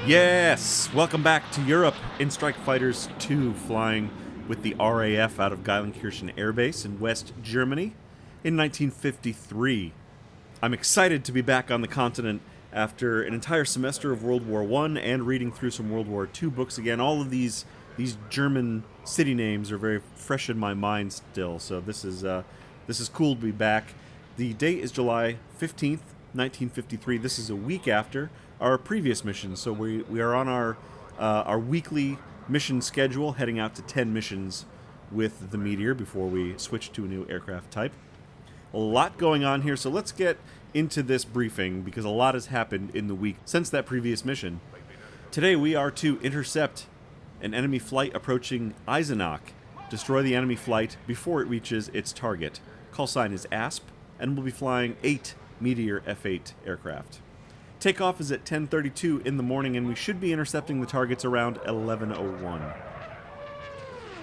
Yes! Welcome back to Europe in Strike Fighters 2, flying with the RAF out of Geilenkirchen Air Base in West Germany in 1953. I'm excited to be back on the continent after an entire semester of World War I and reading through some World War II books again. All of these German city names are very fresh in my mind still, so this is cool to be back. The date is July 15th, 1953. This is a week after our previous mission, so we are on our weekly mission schedule, heading out to 10 missions with the Meteor before we switch to a new aircraft type. A lot going on here, so let's get into this briefing because a lot has happened in the week since that previous mission. Today we are to intercept an enemy flight approaching Eisenach, destroy the enemy flight before it reaches its target. Call sign is ASP, and we'll be flying 8 Meteor F-8 aircraft. Takeoff is at 10:32 in the morning, and we should be intercepting the targets around 11:01.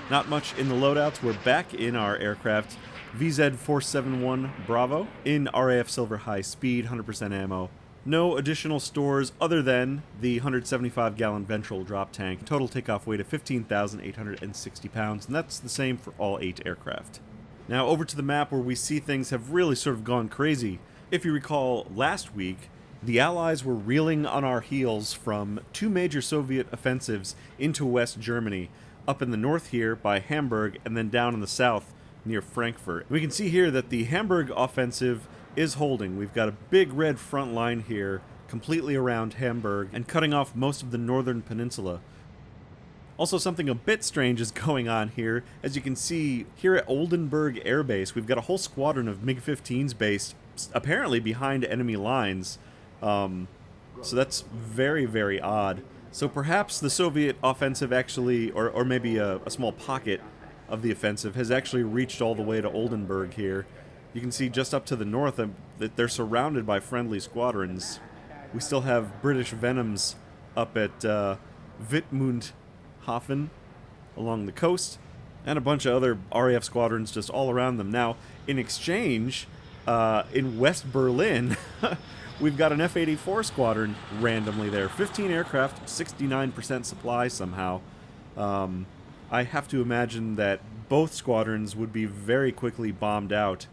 Not much in the loadouts. We're back in our aircraft, VZ471 Bravo, in RAF Silver High Speed, 100% ammo. No additional stores other than the 175-gallon ventral drop tank. Total takeoff weight of 15,860 pounds, and that's the same for all 8 aircraft. Now over to the map where we see things have really sort of gone crazy. If you recall last week, the Allies were reeling on our heels from 2 major Soviet offensives into West Germany, up in the north here by Hamburg, and then down in the south near Frankfurt. We can see here that the Hamburg offensive is holding. We've got a big red front line here, completely around Hamburg, and cutting off most of the northern peninsula. Also, something a bit strange is going on here. As you can see, here at Oldenburg Air Base, we've got a whole squadron of MiG-15s based, apparently behind enemy lines. So that's very, very odd. So perhaps the Soviet offensive actually, or maybe a small pocket of the offensive, has actually reached all the way to Oldenburg here. You can see just up to the north that they're surrounded by friendly squadrons. We still have British Venoms up at Wittmundhafen along the coast, and a bunch of other RAF squadrons just all around them. Now, in exchange, in West Berlin, we've got an F-84 squadron randomly there. 15 aircraft, 69% supply somehow. I have to imagine that both squadrons would be very quickly bombed out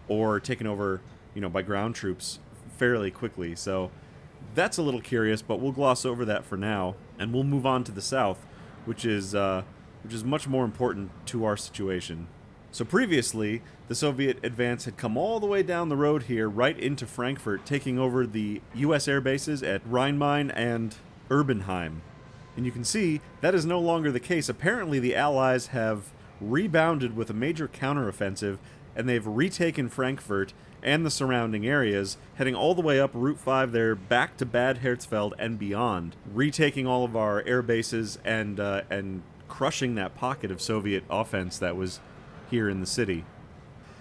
or taken over, by ground troops fairly quickly. So that's a little curious, but we'll gloss over that for now, and we'll move on to the south, which is much more important to our situation. So previously, the Soviet advance had come all the way down the road here, right into Frankfurt, taking over the U.S. air bases at Rheinmain and Erbenheim. And you can see that is no longer the case. Apparently, the Allies have rebounded with a major counteroffensive, and they've retaken Frankfurt and the surrounding areas, heading all the way up Route 5 there, back to Bad Hersfeld and beyond, retaking all of our air bases and crushing that pocket of Soviet offense that was here in the city.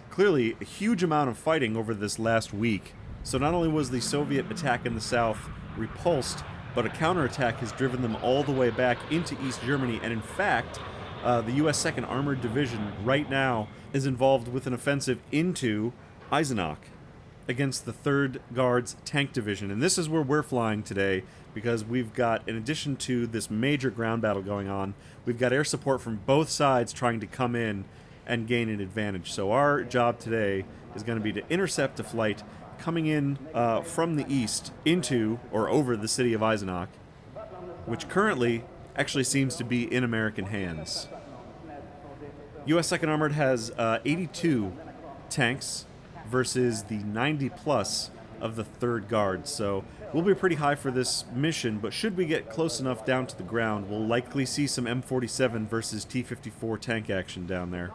Clearly, a huge amount of fighting over this last week. So not only was the Soviet attack in the south repulsed, but a counterattack has driven them all the way back into East Germany, and in fact, the U.S. 2nd Armored Division right now is involved with an offensive into Eisenach against the 3rd Guards Tank Division. And this is where we're flying today, because we've got, in addition to this major ground battle going on, we've got air support from both sides trying to come in and gain an advantage. So our job today is going to be to intercept a flight coming in from the east into or over the city of Eisenach, which currently actually seems to be in American hands. U.S. 2nd Armored has 82 tanks versus the 90-plus of the 3rd Guard, so we'll be pretty high for this mission, but should we get close enough down to the ground, we'll likely see some M47 versus T-54 tank action down there.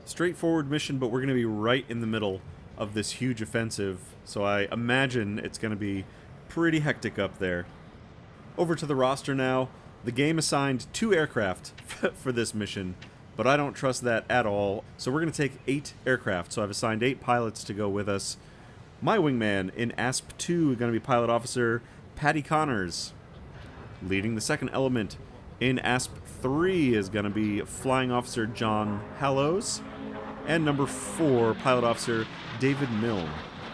Straightforward mission, but we're going to be right in the middle of this huge offensive, so I imagine it's going to be pretty hectic up there. Over to the roster now. The game assigned 2 aircraft for this mission, but I don't trust that at all, so we're going to take 8 aircraft, so I've assigned 8 pilots to go with us. My wingman in ASP-2 is going to be Pilot Officer Patty Connors. Leading the second element in ASP-3 is going to be Flying Officer John Hallows. And number 4, Pilot Officer David Milne.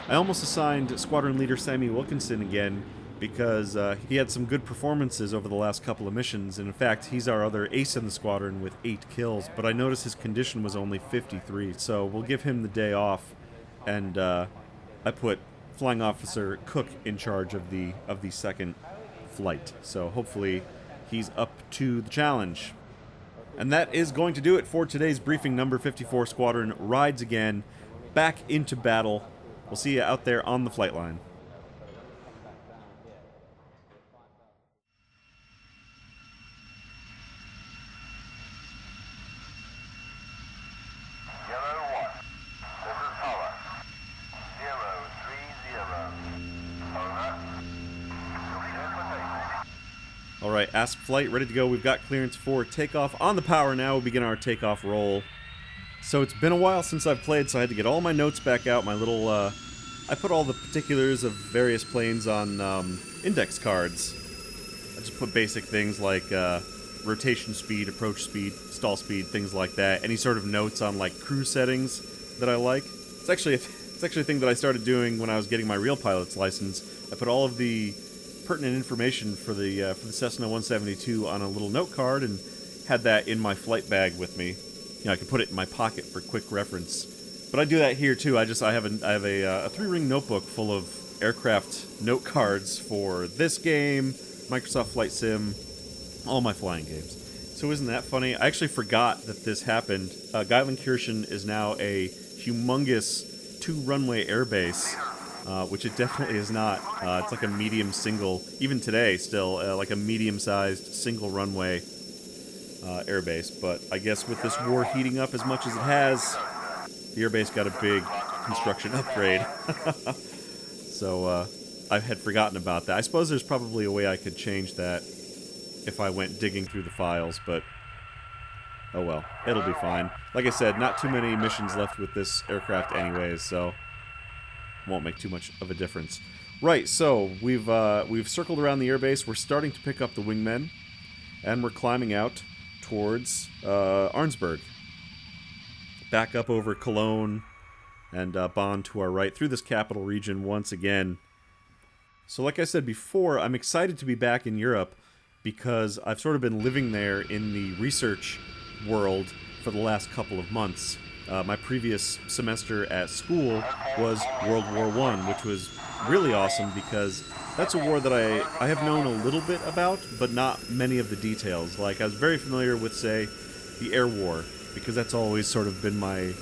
I almost assigned Squadron Leader Sammy Wilkinson again because he had some good performances over the last couple of missions, and in fact, he's our other ace in the squadron with 8 kills, but I noticed his condition was only 53, so we'll give him the day off, and I put Flying Officer Cook in charge of the second flight, so hopefully he's up to the challenge. And that is going to do it for today's briefing. Number 54 Squadron rides again, back into battle. We'll see you out there on the flight line. Alright, ASP flight ready to go. We've got clearance for takeoff. On the power now, we'll begin our takeoff roll. So it's been a while since I've played, so I had to get all my notes back out. My little, I put all the particulars of various planes on index cards. I just put basic things like rotation speed, approach speed, stall speed, things like that. Any sort of notes on like cruise settings that I like. It's actually a thing that I started doing when I was getting my real pilot's license. I put all of the pertinent information for the Cessna 172 on a little note card and had that in my flight bag with me. You know, I could put it in my pocket for quick reference. But I do that here too. I have a 3-ring notebook full of aircraft note cards for this game, Microsoft Flight Sim, all my flying games. So isn't that funny? I actually forgot that this happened. Geilenkirchen is now a humongous 2-runway airbase. Which it definitely is not. It's like a medium single, even today still, like a medium-sized single runway airbase. But I guess with this war heating up as much as it has, the airbase got a big construction upgrade. So I had forgotten about that. I suppose there's probably a way I could change that if I went digging through the files, but oh well, it'll be fine. Like I said, not too many missions left with this aircraft anyways, so won't make too much of a difference. Right, so we've circled around the airbase. We're starting to pick up the wingmen, and we're climbing out towards Arnsberg. Back up over Cologne and Bonn to our right through this capital region once again. So like I said before, I'm excited to be back in Europe because I've sort of been living there in the research world for the last couple of months. My previous semester at school was World War I, which was really awesome because that's a war that I have known a little bit about, but not many of the details. Like, I was very familiar with, say, the Air War, because that's always sort of been my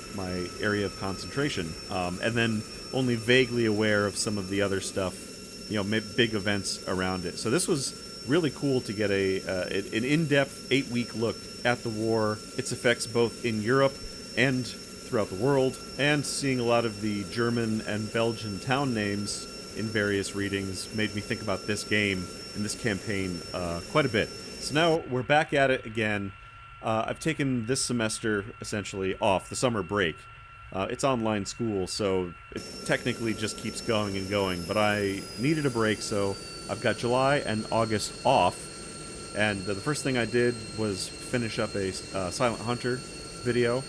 area of concentration. And then only vaguely aware of some of the other stuff, you know, big events around it. So this was really cool to get an in-depth 8-week look at the war, its effects both in Europe and throughout the world, and seeing a lot of the German and Belgian town names in various readings made me think about this game and this campaign quite a bit. So now we're back at it again. I've taken this semester essentially off, the summer break. It's online school, so it technically just keeps going and going, but I needed a break, so I've got July and August off, and the first thing I did was finish up a Silent Hunter video,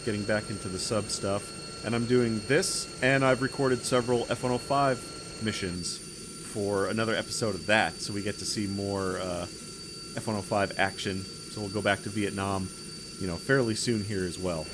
getting back into the sub stuff, and I'm doing this, and I've recorded several F-105 missions for another episode of that, so we get to see more F-105 action, so we'll go back to Vietnam, you know, fairly soon here as well.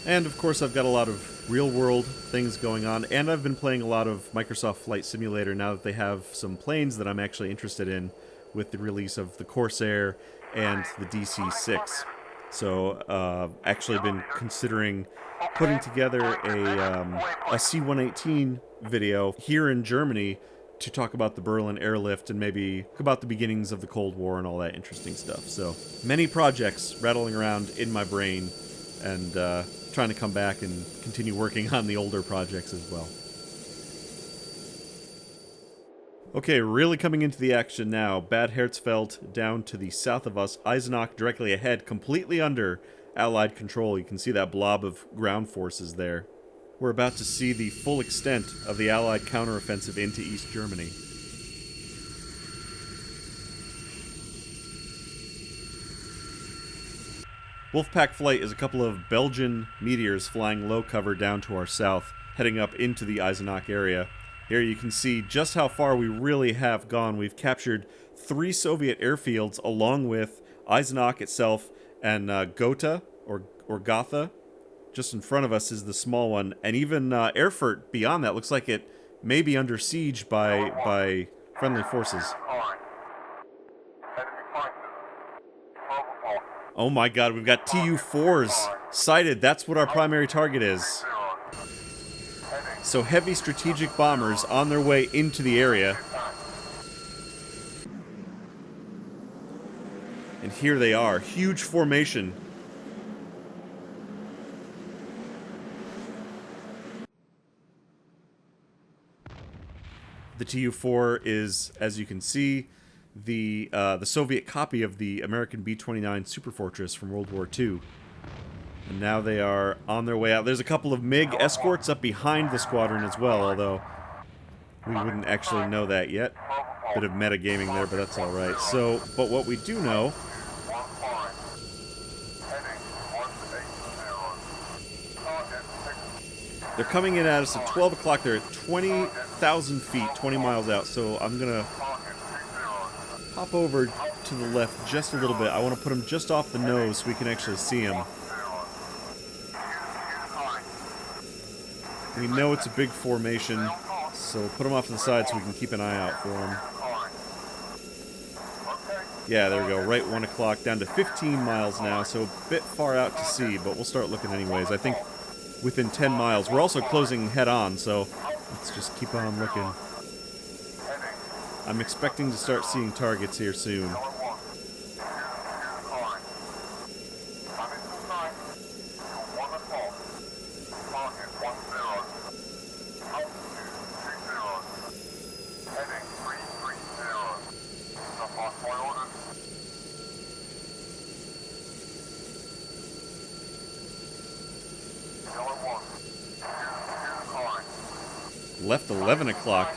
And of course I've got a lot of real-world things going on, and I've been playing a lot of Microsoft Flight Simulator now that they have some planes that I'm actually interested in with the release of the Corsair and the DC-6. So actually been considering putting together a C-118 video here in Germany to talk about the Berlin airlift and maybe about the beginnings of the Cold War and all that interesting stuff. So many projects rattling around in my brain, and trying to come back and continue working on the older projects as well. Okay, really coming into the action now. Bad Herzfeld down to the south of us. Eisenach directly ahead, completely under Allied control. You can see that blob of ground forces there. We're about to see the full extent of the Allied counteroffensive into East Germany. Wolfpack Flight is a couple of Belgian Meteors flying low cover down to our south, heading up into the Eisenach area. Here you can see just how far we really have gone. We've captured 3 Soviet airfields along with Eisenach itself and Gotha, or Gotha. Just in front of us is the small one. And even Erfurt beyond that looks like it may be under siege by friendly forces. Oh my god, we've got Tu-4s sighted. That's what our primary target is. So heavy strategic bombers on their way into the area. And here they are. Huge formation. The Tu-4 is, as you can see, the Soviet copy of the American B-29 Superfortress from World War II. And now they are on their way out. There's a couple of MiG escorts up behind the squadron as well, although we wouldn't actually know that yet. Bit of metagaming there, but that's alright. So, but what we do know... They're coming in at us at 12 o'clock. They're at 20,000 feet, 20 miles out. So I'm going to hop over to the left just a little bit. I want to put them just off the nose so we can actually see them. We know it's a big formation, so put them off to the side so we can keep an eye out for them. Yeah, there we go. Right 1 o'clock, down to 15 miles now, so a bit far out to sea, but we'll start looking anyways. I think within 10 miles. We're also closing head-on, so let's just keep on looking. I'm expecting to start seeing targets here soon. Left 11 o'clock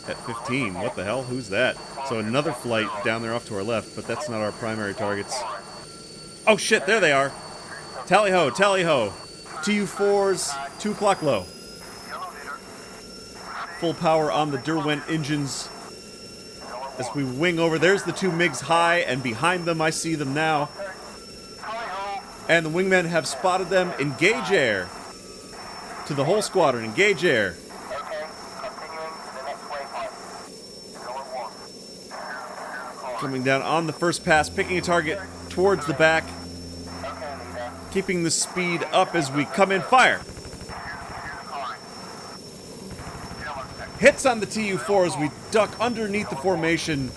at 15. What the hell? Who's that? So another flight down there off to our left, but that's not our primary targets. Oh shit, there they are. Tally ho, tally ho. Tu-4s, 2 o'clock low. Full power on the Derwent engines as we wing over. There's the 2 MiGs high, and behind them I see them now. And the wingmen have spotted them. Engage air. To the whole squadron, engage air. Coming down on the first pass, picking a target towards the back. Keeping the speed up as we come in. Fire! Hits on the Tu-4 as we duck underneath the formation.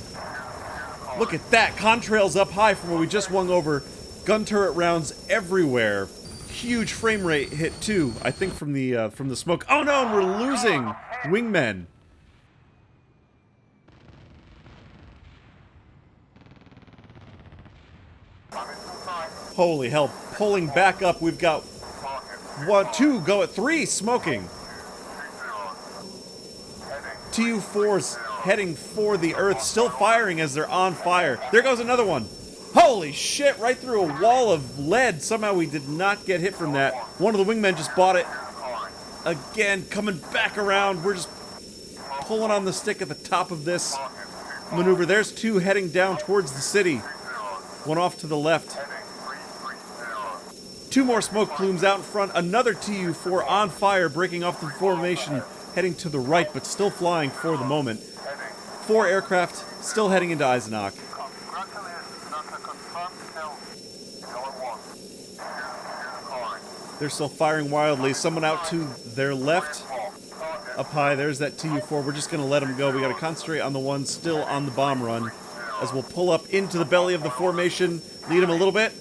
Look at that. Contrails up high from where we just swung over. Gun turret rounds everywhere. Huge frame rate hit too, I think from the smoke. Oh no, and we're losing wingmen. Holy hell, pulling back up, we've got 1, 2, go at 3, smoking. Tu-4's heading for the earth, still firing as they're on fire. There goes another one. Holy shit, right through a wall of lead. Somehow we did not get hit from that. One of the wingmen just bought it. Again, coming back around. We're just pulling on the stick at the top of this maneuver. There's 2 heading down towards the city. One off to the left. 2 more smoke plumes out in front. Another Tu-4 on fire, breaking off the formation, heading to the right, but still flying for the moment. 4 aircraft still heading into Eisenach. They're still firing wildly. Someone out to their left. Up high, there's that TU-4. We're just going to let him go. We got to concentrate on the one still on the bomb run. As we'll pull up into the belly of the formation. Lead him a little bit.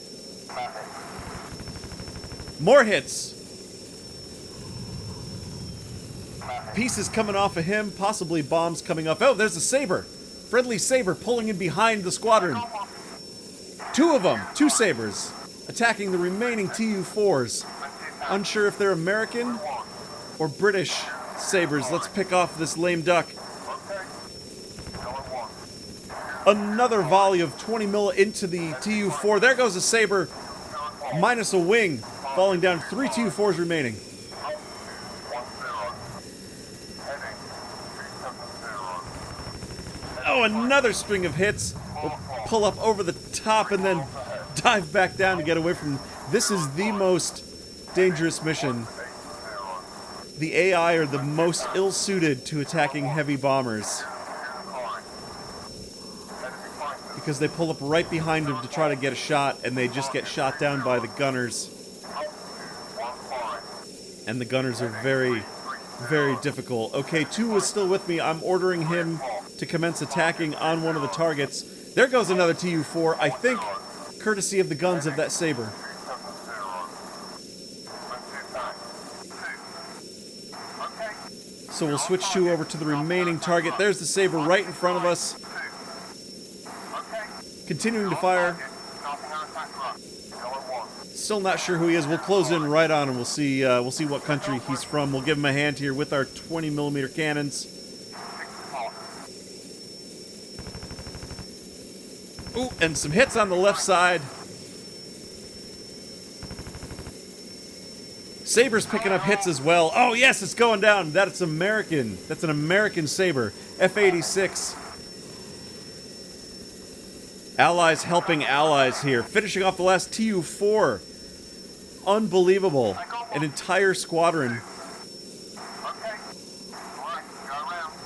More hits. Pieces coming off of him. Possibly bombs coming off. Oh, there's a Saber. Friendly Saber pulling in behind the squadron. Two of them. Two Sabers. Attacking the remaining TU-4s. Unsure if they're American or British Sabers. Let's pick off this lame duck. Another volley of 20 mil into the TU-4. There goes a Saber. Minus a wing. Falling down. 3 TU-4s remaining. Oh, another string of hits. We'll pull up over the top and then dive back down to get away from... This is the most dangerous mission. The AI are the most ill-suited to attacking heavy bombers. Because they pull up right behind them to try to get a shot, and they just get shot down by the gunners. And the gunners are very, very difficult. Okay, 2 is still with me. I'm ordering him to commence attacking on one of the targets. There goes another TU-4, I think, courtesy of the guns of that Saber. So we'll switch 2 over to the remaining target. There's the Saber right in front of us. Continuing to fire. Still not sure who he is. We'll close in right on him. We'll see what country he's from. We'll give him a hand here with our 20mm cannons. Ooh, and some hits on the left side. Saber's picking up hits as well. Oh, yes, it's going down. That's American. That's an American Saber. F-86. Allies helping allies here. Finishing off the last TU-4. Unbelievable. An entire squadron.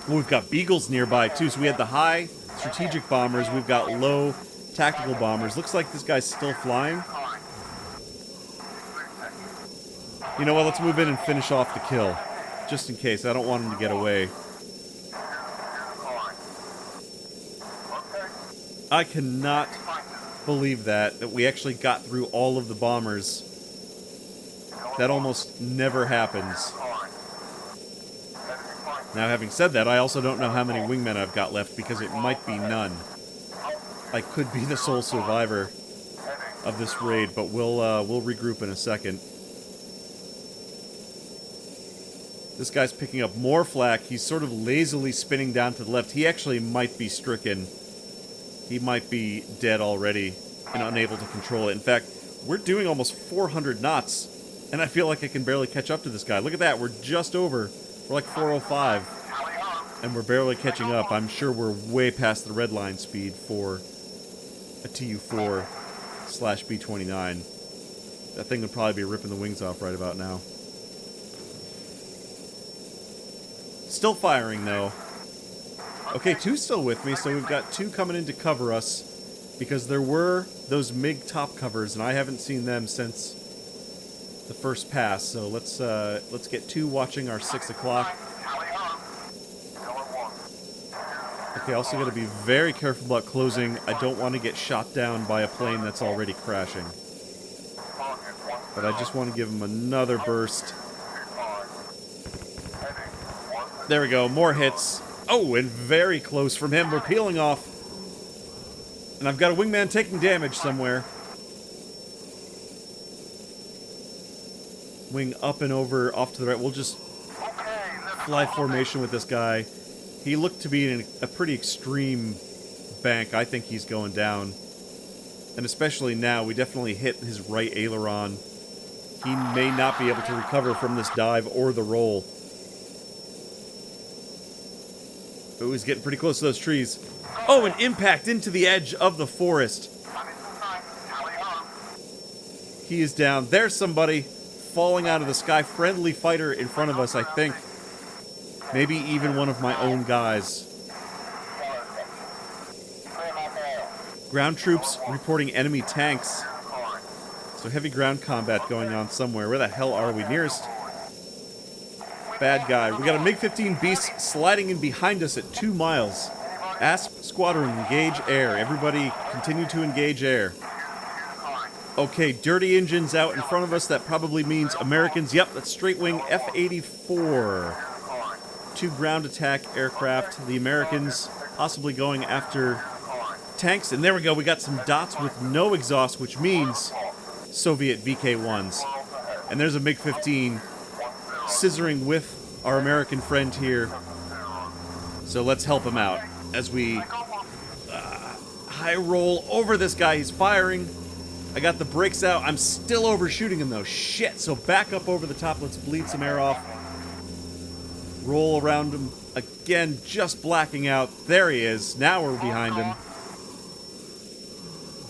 Well, we've got Beagles nearby, too. So we had the high strategic bombers. We've got low tactical bombers. Looks like this guy's still flying. You know what? Let's move in and finish off the kill. Just in case. I don't want him to get away. I cannot believe that we actually got through all of the bombers. That almost never happens. Now, having said that, I also don't know how many wingmen I've got left, because it might be none. I could be the sole survivor of this raid, but we'll regroup in a second. This guy's picking up more flak. He's sort of lazily spinning down to the left. He actually might be stricken. He might be dead already and unable to control it. In fact, we're doing almost 400 knots, and I feel like I can barely catch up to this guy. Look at that. We're just over. We're like 405, and we're barely catching up. I'm sure we're way past the red line speed for a TU-4/B-29. That thing would probably be ripping the wings off right about now. Still firing, though. Okay, 2's still with me, so we've got 2 coming in to cover us, because there were those MiG top covers, and I haven't seen them since the first pass. So let's get 2 watching our 6 o'clock. Okay, also got to be very careful about closing. I don't want to get shot down by a plane that's already crashing. But I just want to give him another burst. There we go, more hits. Oh, and very close from him. We're peeling off. And I've got a wingman taking damage somewhere. Wing up and over, off to the right. We'll just fly formation with this guy. He looked to be in a pretty extreme bank. I think he's going down. And especially now, we definitely hit his right aileron. He may not be able to recover from this dive or the roll. Oh, he's getting pretty close to those trees. Oh, an impact into the edge of the forest. He is down. There's somebody falling out of the sky. Friendly fighter in front of us, I think. Maybe even one of my own guys. Ground troops reporting enemy tanks. So heavy ground combat going on somewhere. Where the hell are we? Nearest bad guy. We got a MiG-15 Beast sliding in behind us at 2 miles. ASP Squadron, engage air. Everybody continue to engage air. Okay, dirty engines out in front of us. That probably means Americans. Yep, that's straight wing F-84. 2 ground attack aircraft. The Americans possibly going after tanks. And there we go. We got some dots with no exhaust, which means Soviet VK-1s. And there's a MiG-15 scissoring with our American friend here. So let's help him out as we high roll over this guy. He's firing. I got the brakes out. I'm still overshooting him though. Shit. So back up over the top. Let's bleed some air off. Roll around him again, just blacking out. There he is. Now we're behind him.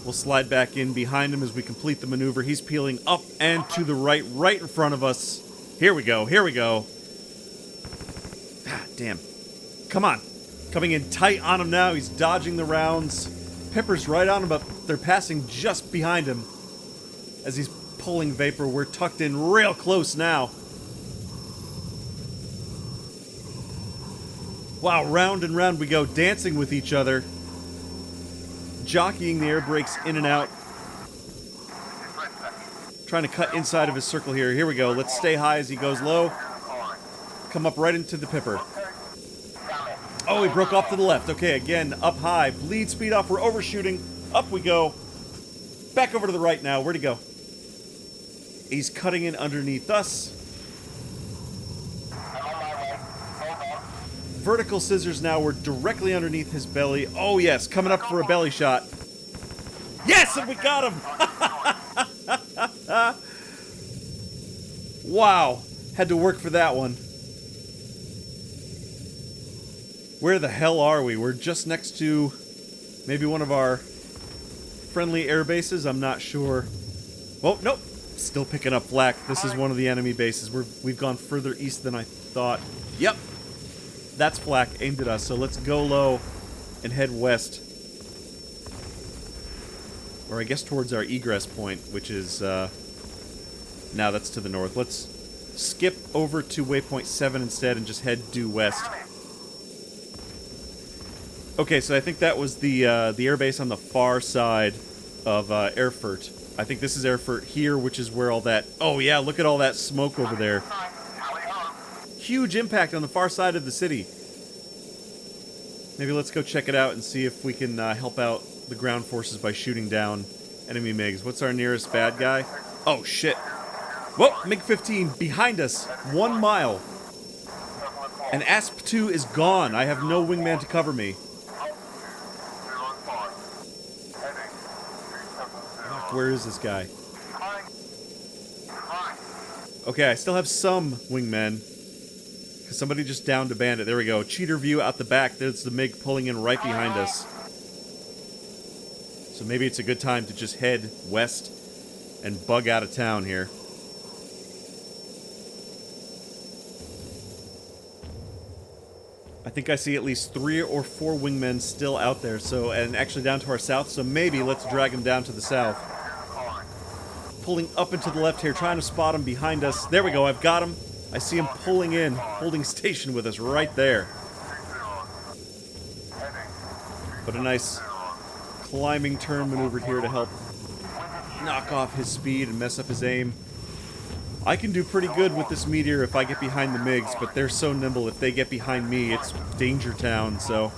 We'll slide back in behind him as we complete the maneuver. He's peeling up and to the right, right in front of us. Here we go. Here we go. Ah, damn. Come on. Coming in tight on him now. He's dodging the rounds. Pepper's right on him, but they're passing just behind him as he's pulling vapor. We're tucked in real close now. Wow, round and round we go, dancing with each other. Jockeying the air brakes in and out. Trying to cut inside of his circle here. Here we go. Let's stay high as he goes low. Come up right into the Pipper. Oh, he broke off to the left. Okay, again, up high. Bleed speed off. We're overshooting. Up we go. Back over to the right now. Where'd he go? He's cutting in underneath us. Vertical scissors now. We're directly underneath his belly. Oh, yes. Coming up for a belly shot. Yes, and we got him. Wow. Had to work for that one. Where the hell are we? We're just next to maybe one of our friendly air bases. I'm not sure. Oh, nope. Still picking up flak. This is one of the enemy bases. We've gone further east than I thought. Yep. That's flak aimed at us. So let's go low and head west. Or I guess towards our egress point, which is... now that's to the north. Let's skip over to waypoint 7 instead and just head due west. Okay, so I think that was the airbase on the far side of Erfurt. I think this is Erfurt here, which is where all that... Oh yeah, look at all that smoke over there. Huge impact on the far side of the city. Maybe let's go check it out and see if we can help out the ground forces by shooting down enemy MiGs. What's our nearest bad guy? Oh, shit. Whoa, MiG-15 behind us. 1 mile. And ASP-2 is gone. I have no wingman to cover me. Where is this guy? Okay, I still have some wingmen. Somebody just downed a bandit. There we go. Cheater view out the back. There's the MiG pulling in right behind us. So maybe it's a good time to just head west and bug out of town here. I think I see at least 3 or 4 wingmen still out there. So, and actually down to our south. So maybe let's drag them down to the south. Pulling up and to the left here, trying to spot him behind us. There we go. I've got him. I see him pulling in, holding station with us right there. But a nice climbing turn maneuver here to help knock off his speed and mess up his aim. I can do pretty good with this Meteor if I get behind the MiGs, but they're so nimble. If they get behind me, it's danger town, so...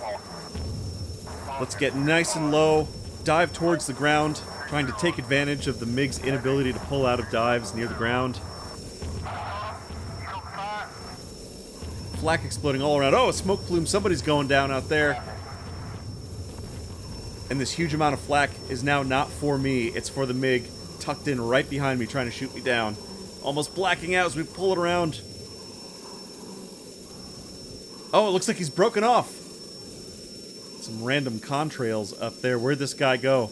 Let's get nice and low, dive towards the ground, trying to take advantage of the MiG's inability to pull out of dives near the ground. Flak exploding all around. Oh, a smoke plume. Somebody's going down out there. And this huge amount of flak is now not for me. It's for the MiG tucked in right behind me trying to shoot me down. Almost blacking out as we pull it around. Oh, it looks like he's broken off. Some random contrails up there. Where'd this guy go?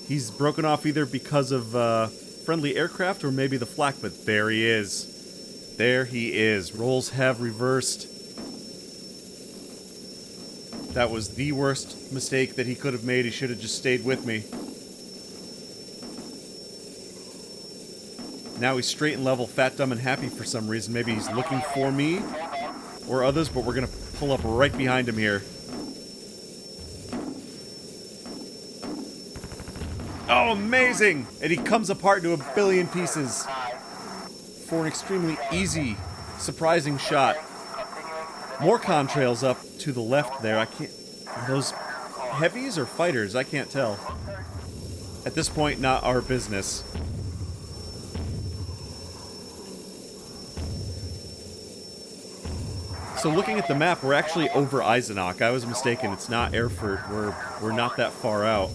He's broken off either because of friendly aircraft or maybe the flak, but there he is. There he is. Roles have reversed. That was the worst mistake that he could have made. He should have just stayed with me. Now he's straight and level, fat, dumb, and happy for some reason. Maybe he's looking for me or others, but we're going to pull up right behind him here. Oh, amazing! And he comes apart into a billion pieces for an extremely easy, surprising shot. More contrails up to the left there. I can't... Are those heavies or fighters? I can't tell. At this point, not our business. So looking at the map, we're actually over Eisenach. I was mistaken. It's not Airfield. We're not that far out.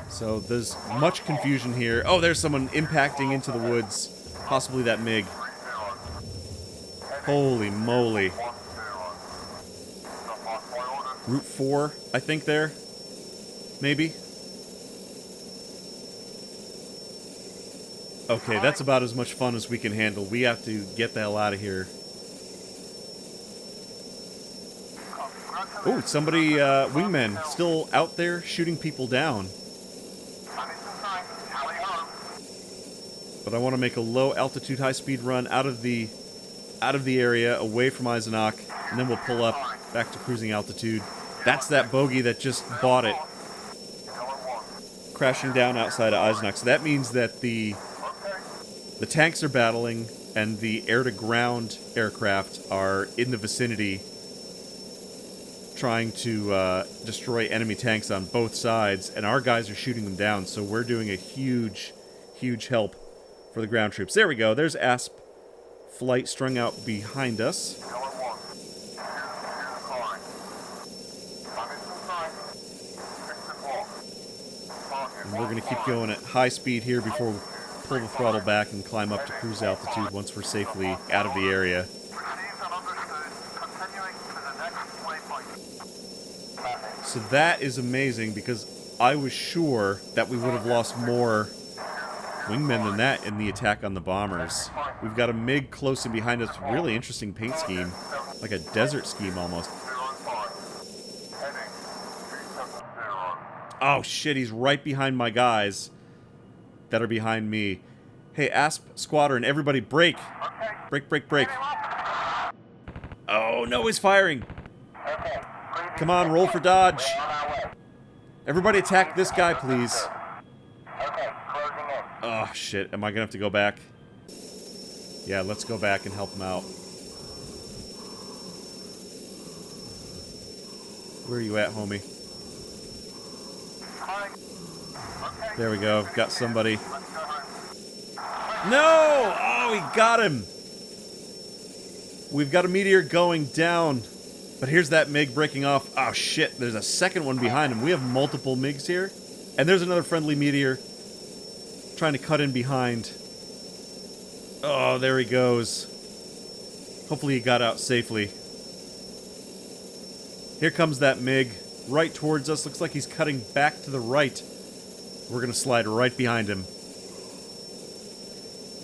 So there's much confusion here. Oh, there's someone impacting into the woods. Possibly that MiG. Holy moly. Route 4, I think there. Maybe. Okay, that's about as much fun as we can handle. We have to get the hell out of here. Oh, somebody, wingmen, still out there shooting people down. But I want to make a low altitude, high speed run out of the area, away from Eisenach, and then we'll pull up back to cruising altitude. That's that bogey that just bought it. Crashing down outside of Eisenach. So that means that the tanks are battling and the air-to-ground aircraft are in the vicinity trying to destroy enemy tanks on both sides, and our guys are shooting them down, so we're doing a huge, huge help for the ground troops. There we go. There's ASP flight strung out behind us. And we're going to keep going at high speed here before we pull the throttle back and climb up to cruise altitude once we're safely out of the area. So that is amazing, because I was sure that we would have lost more wingmen than that in the attack on the bombers. We've got a MiG close and behind us. Really interesting paint scheme. Like a desert scheme almost. Oh shit, he's right behind my guys that are behind me. Hey, ASP squadron, everybody break. Break, break, break. Oh no, he's firing. Come on, roll for dodge. Everybody attack this guy, please. Oh, shit. Am I gonna have to go back? Yeah, let's go back and help him out. Where are you at, homie? There we go. Got somebody. No! Oh, he got him! We've got a meteor going down. But here's that MiG breaking off. Oh, shit. There's a second one behind him. We have multiple MiGs here. And there's another friendly meteor trying to cut in behind. Oh, there he goes. Hopefully he got out safely. Here comes that MiG right towards us. Looks like he's cutting back to the right. We're going to slide right behind him. In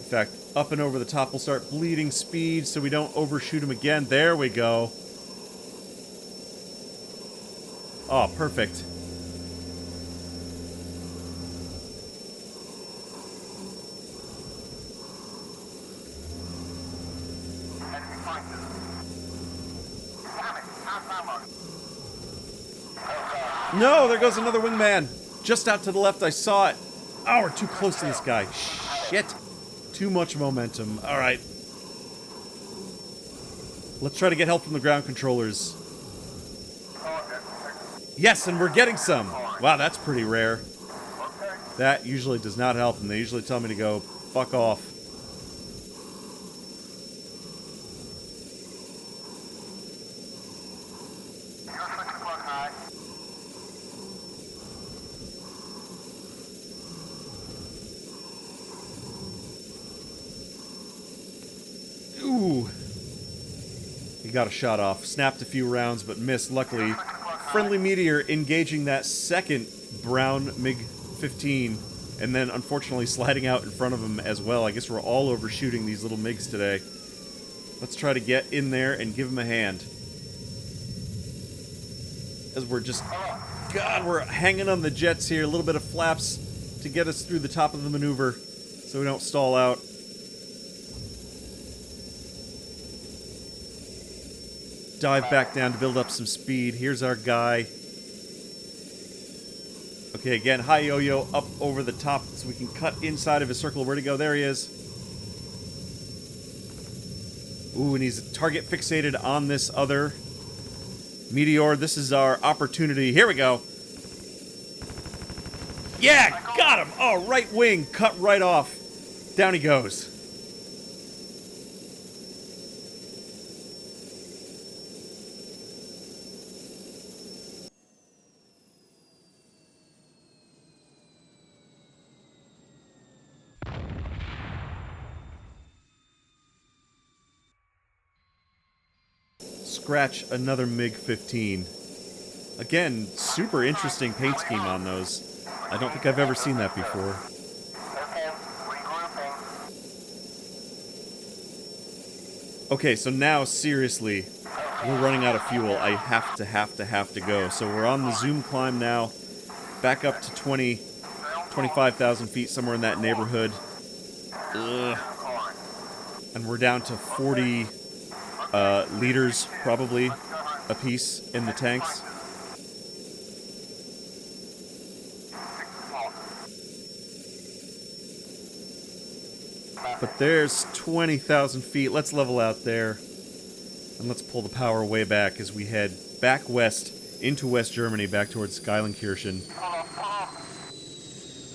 fact, up and over the top, we'll start bleeding speed so we don't overshoot him again. There we go. Oh, perfect. No, there goes another wingman. Just out to the left, I saw it. Oh, we're too close to this guy. Shit. Too much momentum. All right. Let's try to get help from the ground controllers. Yes, and we're getting some. Wow, that's pretty rare. That usually does not help, and they usually tell me to go fuck off. Ooh. He got a shot off. Snapped a few rounds, but missed, luckily. Friendly meteor engaging that second brown MiG-15, and then unfortunately sliding out in front of him as well. I guess we're all overshooting these little MiGs today. Let's try to get in there and give him a hand. as we're just... God, we're hanging on the jets here. A little bit of flaps to get us through the top of the maneuver so we don't stall out. Dive back down to build up some speed. Here's our guy. Okay, again, high yo-yo up over the top so we can cut inside of his circle. Where'd he go? There he is. Ooh, and he's target fixated on this other Meteor. This is our opportunity. Here we go. Yeah, got him. Oh, right wing, cut right off. Down he goes. Scratch another MiG-15. Again, super interesting paint scheme on those. I don't think I've ever seen that before. Okay, so now, seriously, we're running out of fuel. I have to go. So we're on the zoom climb now, back up to 25,000 feet, somewhere in that neighborhood. Ugh. And we're down to 40 liters, probably, a piece in the tanks. But there's 20,000 feet. Let's level out there. And let's pull the power way back as we head back west into West Germany, back towards Geilenkirchen.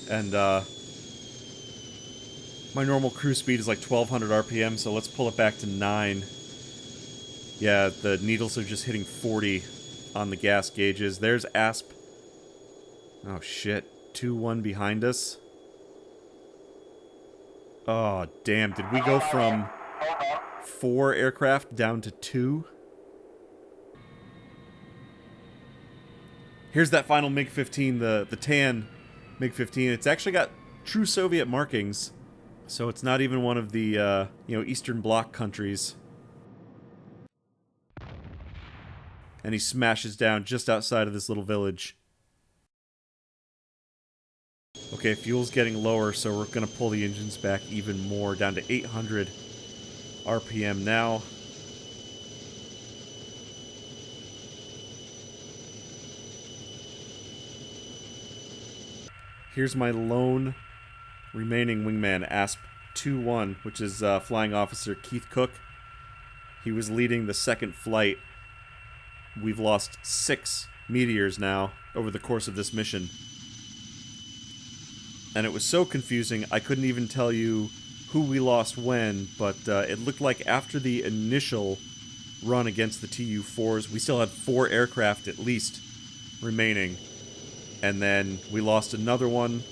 And, my normal cruise speed is like 1200 RPM, so let's pull it back to 9. Yeah, the needles are just hitting 40 on the gas gauges. There's ASP. Oh, shit. 2-1 behind us. Oh, damn. Did we go from 4 aircraft down to 2? Here's that final MiG-15, the tan MiG-15. It's actually got true Soviet markings, so it's not even one of the, Eastern Bloc countries. And he smashes down just outside of this little village. Okay, fuel's getting lower, so we're going to pull the engines back even more, down to 800 RPM now. Here's my lone remaining wingman, ASP 2-1, which is Flying Officer Keith Cook. He was leading the second flight. We've lost 6 meteors now over the course of this mission. And it was so confusing, I couldn't even tell you who we lost when, but it looked like after the initial run against the Tu-4s, we still had 4 aircraft at least remaining. And then we lost another one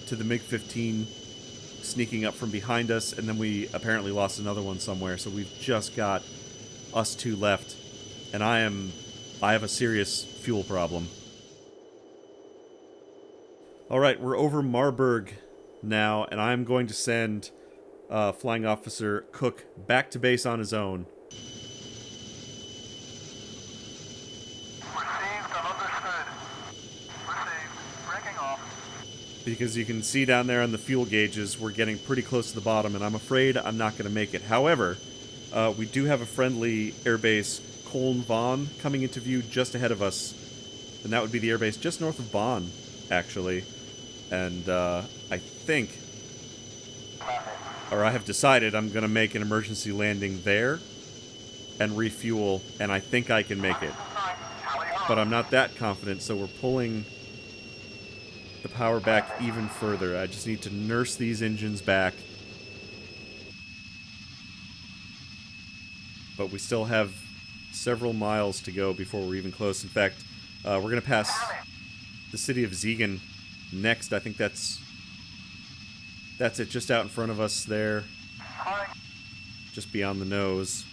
to the MiG-15 sneaking up from behind us, and then we apparently lost another one somewhere, so we've just got us 2 left. And I have a serious fuel problem. Alright, we're over Marburg now, and I'm going to send Flying Officer Cook back to base on his own. Received and understood. Received. Breaking off. Because you can see down there on the fuel gauges, we're getting pretty close to the bottom, and I'm afraid I'm not going to make it. However, we do have a friendly airbase, Koln-Bonn, coming into view just ahead of us. And that would be the airbase just north of Bonn, actually. And I think, or I have decided, I'm going to make an emergency landing there and refuel, and I think I can make it. But I'm not that confident, so we're pulling the power back even further. I just need to nurse these engines back. But we still have several miles to go before we're even close. In fact, we're going to pass the city of Siegen next. I think that's it, just out in front of us there. Just beyond the nose.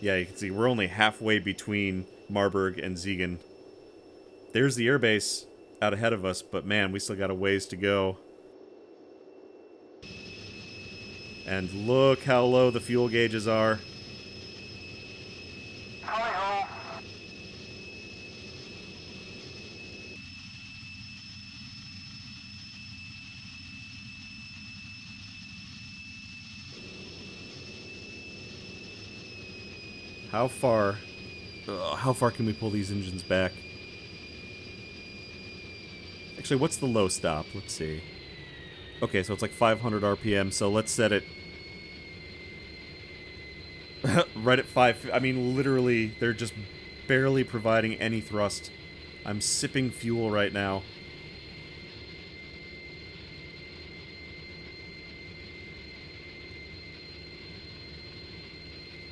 Yeah, you can see we're only halfway between Marburg and Siegen. There's the airbase out ahead of us, but man, we still got a ways to go. And look how low the fuel gauges are. Hi-ho. How far can we pull these engines back? Actually, what's the low stop? Let's see. Okay, so it's like 500 RPM, so let's set it right at 5. I mean, literally, they're just barely providing any thrust. I'm sipping fuel right now.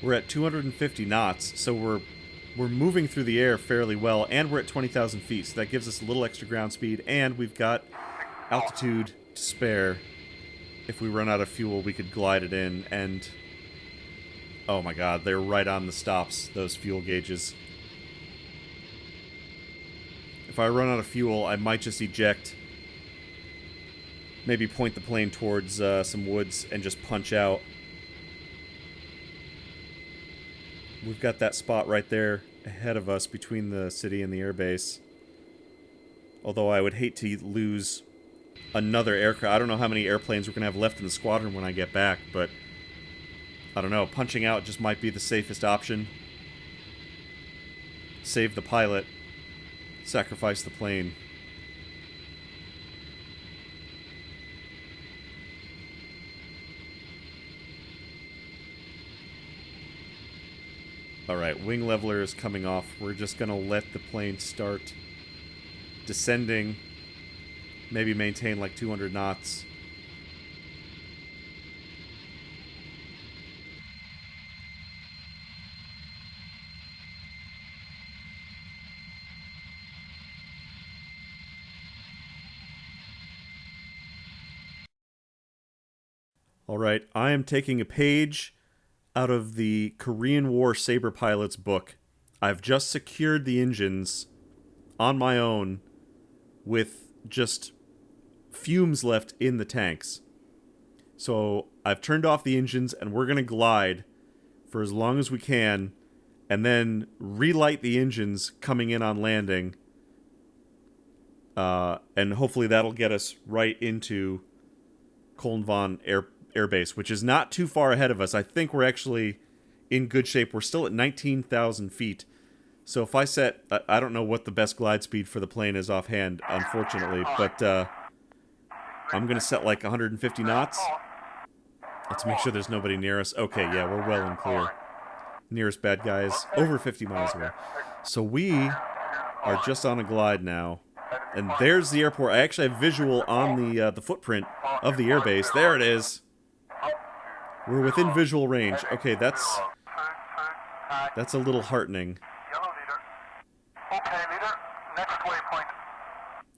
We're at 250 knots, so we're moving through the air fairly well, and we're at 20,000 feet, so that gives us a little extra ground speed, and we've got altitude to spare. If we run out of fuel, we could glide it in, and oh my god, they're right on the stops, those fuel gauges. If I run out of fuel, I might just eject. Maybe point the plane towards some woods and just punch out. We've got that spot right there ahead of us between the city and the airbase. Although I would hate to lose another aircraft. I don't know how many airplanes we're going to have left in the squadron when I get back, but I don't know. Punching out just might be the safest option. Save the pilot. Sacrifice the plane. Alright, wing leveler is coming off. We're just going to let the plane start descending. Maybe maintain like 200 knots. Alright, I am taking a page out of the Korean War Saber Pilot's book. I've just secured the engines on my own with just fumes left in the tanks. So I've turned off the engines and we're going to glide for as long as we can and then relight the engines coming in on landing. And hopefully that'll get us right into Kolnvan Air Base, which is not too far ahead of us. I think we're actually in good shape. We're still at 19,000 feet. So if I set... I don't know what the best glide speed for the plane is offhand, unfortunately, but I'm going to set like 150 knots. Let's make sure there's nobody near us. Okay, yeah, we're well and clear. Nearest bad guy is over 50 miles away. So we are just on a glide now. And there's the airport. I actually have visual on the footprint of the airbase. There it is. We're within visual range. Okay, that's a little heartening. Yellow leader. Okay, leader. Next waypoint.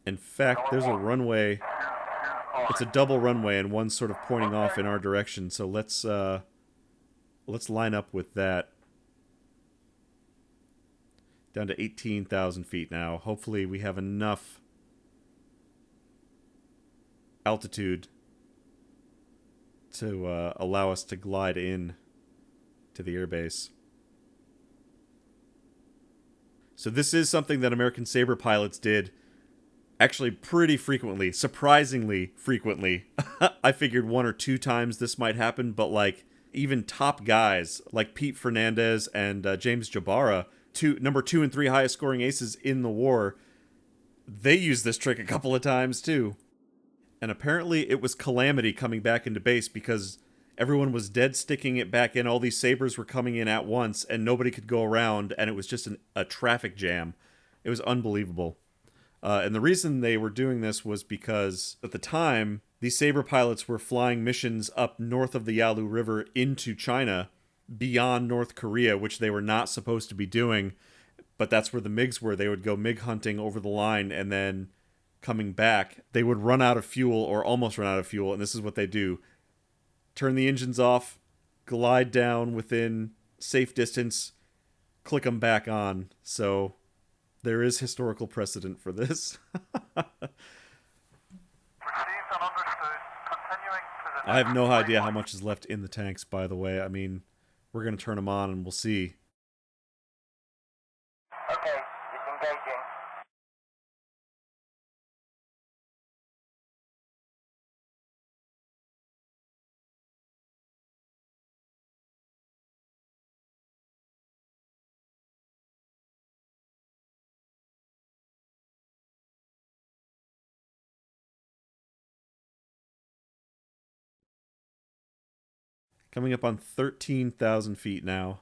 In fact, there's a runway. It's a double runway, and one's sort of pointing off in our direction. So let's line up with that. Down to 18,000 feet now. Hopefully, we have enough altitude to allow us to glide in to the airbase. So this is something that American Saber pilots did actually pretty frequently, surprisingly frequently. I figured 1 or 2 times this might happen, but like even top guys like Pete Fernandez and James Jabara, number 2 and 3 highest scoring aces in the war, they used this trick a couple of times too. And apparently it was calamity coming back into base because everyone was dead sticking it back in. All these Sabres were coming in at once and nobody could go around, and it was just a traffic jam. It was unbelievable. And the reason they were doing this was because at the time, these Sabre pilots were flying missions up north of the Yalu River into China, beyond North Korea, which they were not supposed to be doing. But that's where the MiGs were. They would go MiG hunting over the line, and then coming back, they would run out of fuel or almost run out of fuel. And this is what they do. Turn the engines off, glide down within safe distance, click them back on. So there is historical precedent for this. Received and understood. Continuing to the I have no idea how much is left in the tanks, by the way. I mean, we're going to turn them on and we'll see. Okay, disengaging. Coming up on 13,000 feet now.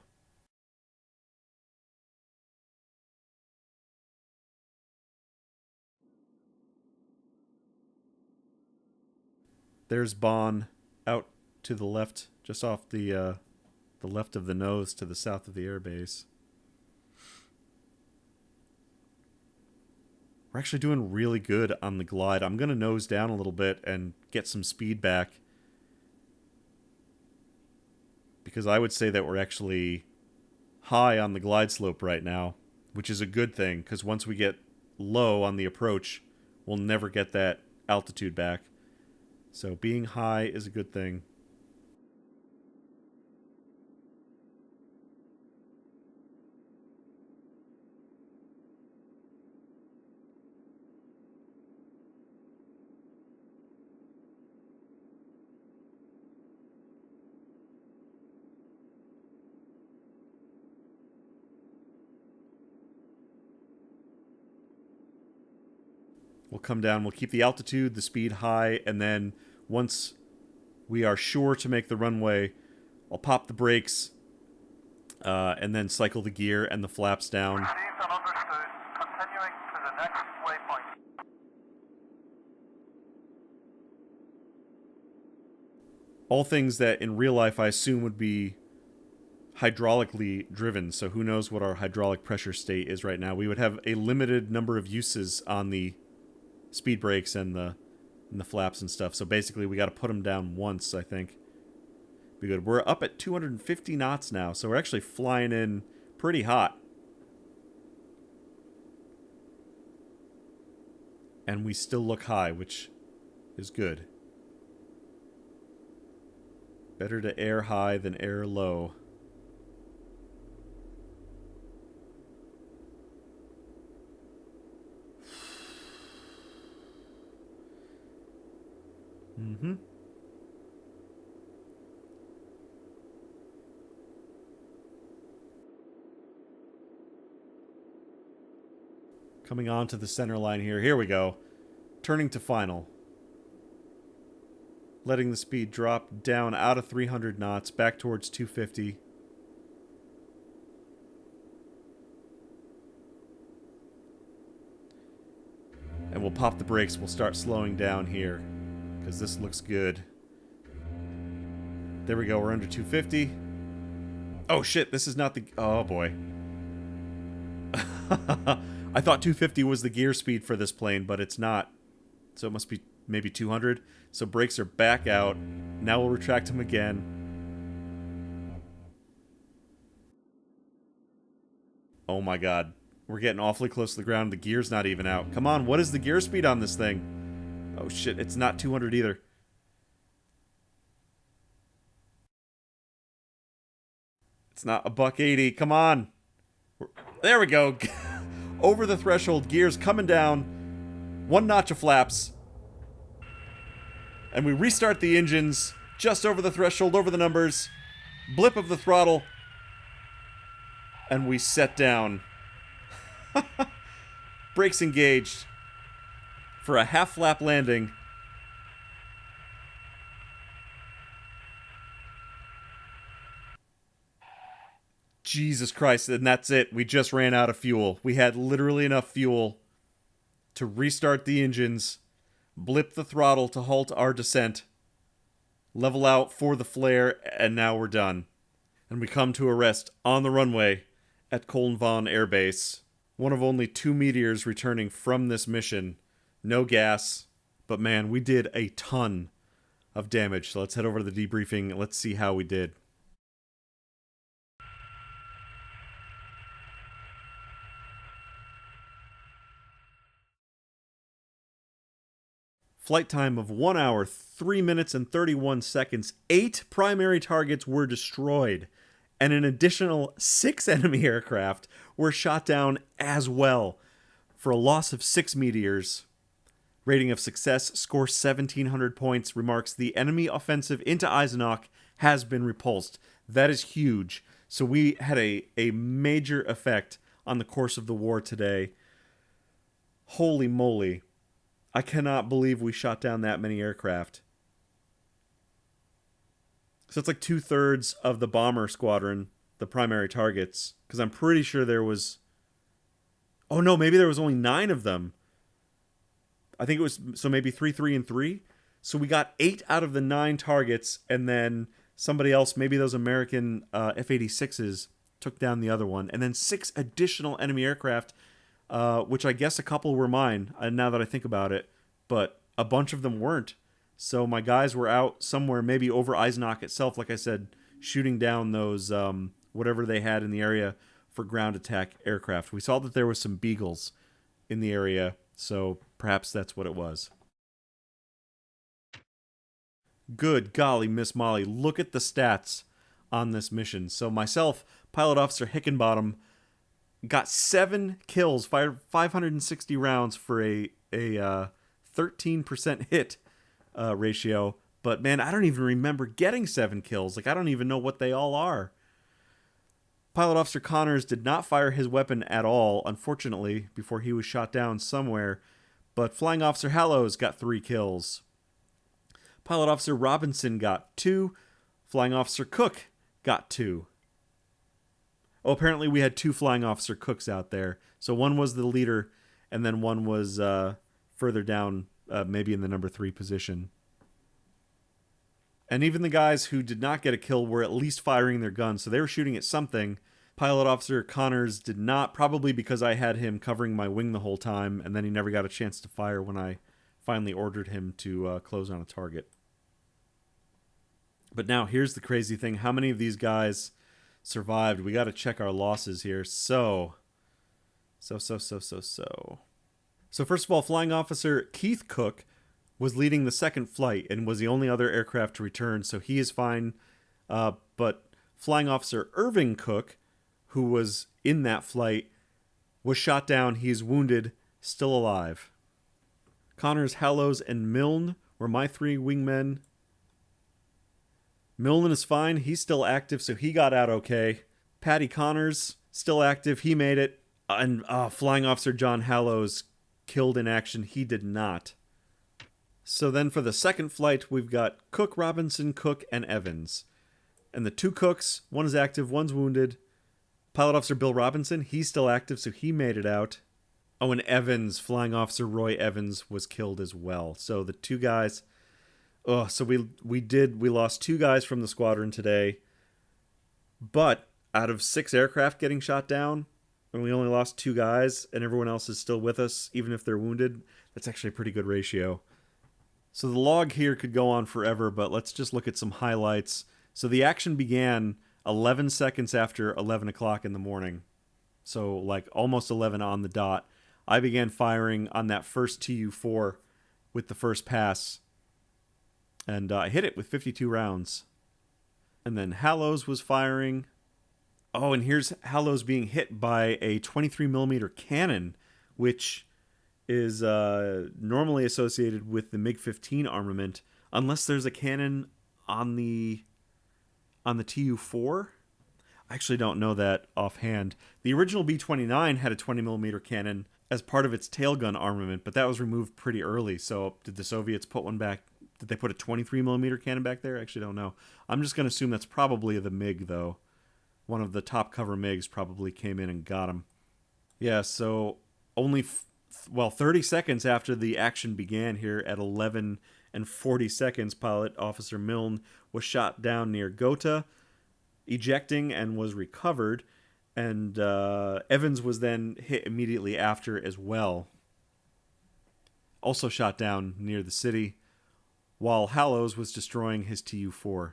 There's Bon out to the left, just off the left of the nose to the south of the airbase. We're actually doing really good on the glide. I'm going to nose down a little bit and get some speed back, because I would say that we're actually high on the glide slope right now, which is a good thing, because once we get low on the approach, we'll never get that altitude back. So being high is a good thing. We'll come down, we'll keep the altitude, the speed high, and then once we are sure to make the runway, I'll pop the brakes, and then cycle the gear and the flaps down. Received and understood. Continuing to the next waypoint. All things that in real life I assume would be hydraulically driven, so who knows what our hydraulic pressure state is right now. We would have a limited number of uses on the speed brakes and the flaps and stuff, so basically we got to put them down once, I think. Be good. We're up at 250 knots now, so we're actually flying in pretty hot. And we still look high, which is good. Better to air high than air low. Mm-hmm. Coming on to the center line here. Here we go. Turning to final. Letting the speed drop down out of 300 knots, back towards 250. And we'll pop the brakes. We'll start slowing down here, because this looks good. There we go. We're under 250. Oh, shit. This is not the... Oh, boy. I thought 250 was the gear speed for this plane, but it's not. So it must be maybe 200. So brakes are back out. Now we'll retract them again. Oh my god. We're getting awfully close to the ground. The gear's not even out. Come on, what is the gear speed on this thing? Oh shit, it's not 200 either. It's not a $180. Come on. There we go. Over the threshold. Gears coming down. One notch of flaps. And we restart the engines. Just over the threshold, over the numbers. Blip of the throttle. And we set down. Brakes engaged. For a half flap landing. Jesus Christ, and that's it. We just ran out of fuel. We had literally enough fuel to restart the engines, blip the throttle to halt our descent, level out for the flare, and now we're done. And we come to a rest on the runway at Kolnvan Air Base. One of only 2 meteors returning from this mission. No gas. But man, we did a ton of damage. So let's head over to the debriefing. Let's see how we did. Flight time of 1 hour, 3 minutes, and 31 seconds. 8 primary targets were destroyed, and an additional 6 enemy aircraft were shot down as well, for a loss of 6 meteors. Rating of success, score 1,700 points, remarks the enemy offensive into Eisenach has been repulsed. That is huge. So we had a major effect on the course of the war today. Holy moly. I cannot believe we shot down that many aircraft. So it's like 2/3 of the bomber squadron, the primary targets, because I'm pretty sure there was... Oh no, maybe there was only 9 of them. I think it was, so maybe 3, 3, and 3. So we got 8 out of the 9 targets, and then somebody else, maybe those American F-86s, took down the other one. And then 6 additional enemy aircraft, which I guess a couple were mine, now that I think about it. But a bunch of them weren't. So my guys were out somewhere, maybe over Eisenach itself, like I said, shooting down those, whatever they had in the area for ground attack aircraft. We saw that there was some Beagles in the area, so perhaps that's what it was. Good golly, Miss Molly, look at the stats on this mission. So myself, Pilot Officer Hickenbottom, got 7 kills, fired 560 rounds for a 13% hit ratio. But man, I don't even remember getting 7 kills. Like, I don't even know what they all are. Pilot Officer Connors did not fire his weapon at all, unfortunately, before he was shot down somewhere. But Flying Officer Hallows got 3 kills. Pilot Officer Robinson got 2. Flying Officer Cook got 2. Oh, apparently we had 2 Flying Officer Cooks out there. So one was the leader, and then one was further down, maybe in the number 3 position. And even the guys who did not get a kill were at least firing their guns, so they were shooting at something. Pilot Officer Connors did not, probably because I had him covering my wing the whole time, and then he never got a chance to fire when I finally ordered him to close on a target. But now, here's the crazy thing. How many of these guys survived? We got to check our losses here. So first of all, Flying Officer Keith Cook was leading the second flight and was the only other aircraft to return, so he is fine. But Flying Officer Irving Cook, who was in that flight, was shot down. He is wounded, still alive. Connors, Hallows, and Milne were my 3 wingmen. Milne is fine. He's still active, so he got out okay. Paddy Connors, still active. He made it. And Flying Officer John Hallows killed in action. He did not. So then for the second flight, we've got Cook, Robinson, Cook, and Evans. And the 2 Cooks, one is active, one's wounded. Pilot Officer Bill Robinson, he's still active, so he made it out. Oh, and Evans, Flying Officer Roy Evans, was killed as well. So the 2 guys... Oh, so we lost 2 guys from the squadron today. But out of 6 aircraft getting shot down, and we only lost 2 guys, and everyone else is still with us, even if they're wounded, that's actually a pretty good ratio. So the log here could go on forever, but let's just look at some highlights. So the action began 11 seconds after 11 o'clock in the morning. So like almost 11 on the dot. I began firing on that first TU-4 with the first pass. And I hit it with 52 rounds. And then Hallows was firing. Oh, and here's Hallows being hit by a 23mm cannon, which is normally associated with the MiG-15 armament, unless there's a cannon on the TU-4. I actually don't know that offhand. The original B-29 had a 20mm cannon as part of its tailgun armament, but that was removed pretty early. So did the Soviets put one back? Did they put a 23mm cannon back there? I actually don't know. I'm just going to assume that's probably the MiG, though. One of the top cover MiGs probably came in and got him. Yeah, so only 30 seconds after the action began here at 11 and 40 seconds, Pilot Officer Milne was shot down near Gotha, ejecting and was recovered, and Evans was then hit immediately after as well. Also shot down near the city, while Hallows was destroying his TU-4.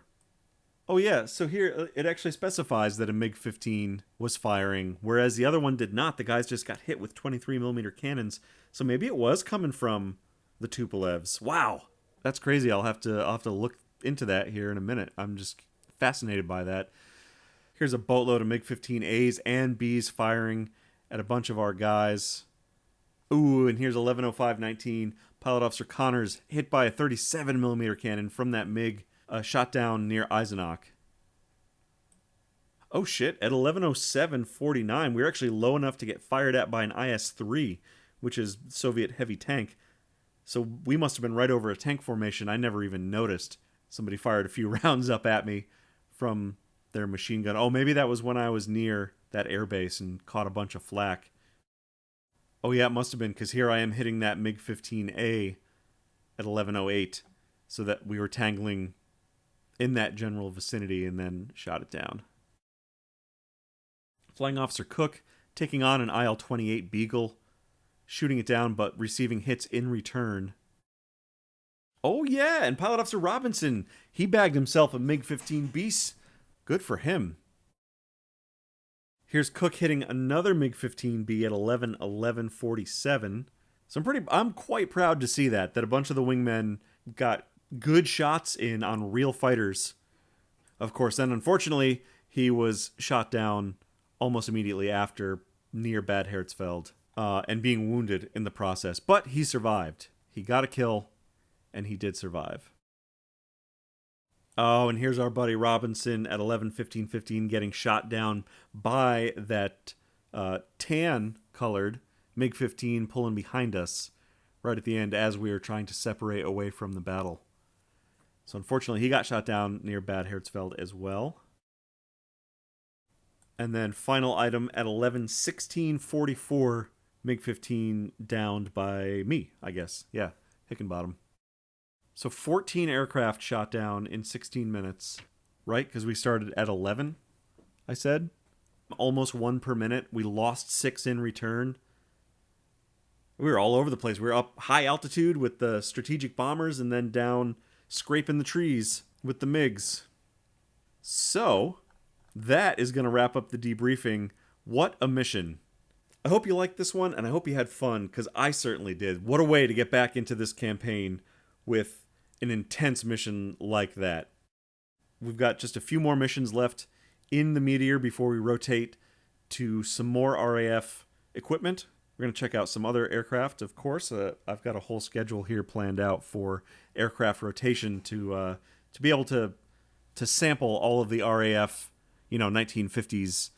Oh yeah, so here it actually specifies that a MiG-15 was firing, whereas the other one did not. The guys just got hit with 23mm cannons, so maybe it was coming from the Tupolevs. Wow, that's crazy. I'll have to look into that here in a minute. I'm just fascinated by that. Here's a boatload of MiG-15As and Bs firing at a bunch of our guys. Ooh, and here's 11:05:19. Pilot Officer Connors hit by a 37mm cannon from that MiG, shot down near Eisenach. Oh shit, at 11:07:49, we were actually low enough to get fired at by an IS-3, which is Soviet heavy tank. So we must have been right over a tank formation. I never even noticed. Somebody fired a few rounds up at me from their machine gun. Oh, maybe that was when I was near that airbase and caught a bunch of flak. Oh yeah, it must have been, because here I am hitting that MiG-15A at 11:08, so that we were tangling in that general vicinity and then shot it down. Flying Officer Cook taking on an IL-28 Beagle, shooting it down but receiving hits in return. Oh yeah, and Pilot Officer Robinson, he bagged himself a MiG-15 Beast. Good for him. Here's Cook hitting another MiG-15B at 11:11:47. So I'm quite proud to see that a bunch of the wingmen got good shots in on real fighters. Of course, then unfortunately, he was shot down almost immediately after near Bad Herzfeld, and being wounded in the process. But he survived. He got a kill, and he did survive. Oh, and here's our buddy Robinson at 11:15:15 getting shot down by that tan-colored MiG-15 pulling behind us right at the end as we were trying to separate away from the battle. So unfortunately, he got shot down near Bad Herzfeld as well. And then final item at 11:16:44, MiG-15 downed by me, I guess. Yeah, Hickenbottom. So 14 aircraft shot down in 16 minutes, right? Because we started at 11, I said. Almost one per minute. We lost 6 in return. We were all over the place. We were up high altitude with the strategic bombers and then down scraping the trees with the MiGs. So that is going to wrap up the debriefing. What a mission. I hope you liked this one, and I hope you had fun, because I certainly did. What a way to get back into this campaign with an intense mission like that. We've got just a few more missions left in the Meteor before we rotate to some more RAF equipment. We're going to check out some other aircraft, of course. I've got a whole schedule here planned out for aircraft rotation to be able to sample all of the RAF 1950s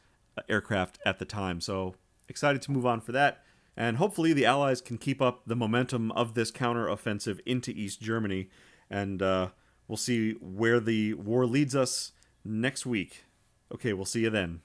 aircraft at the time. So excited to move on for that. And hopefully the Allies can keep up the momentum of this counteroffensive into East Germany. And we'll see where the war leads us next week. Okay, we'll see you then.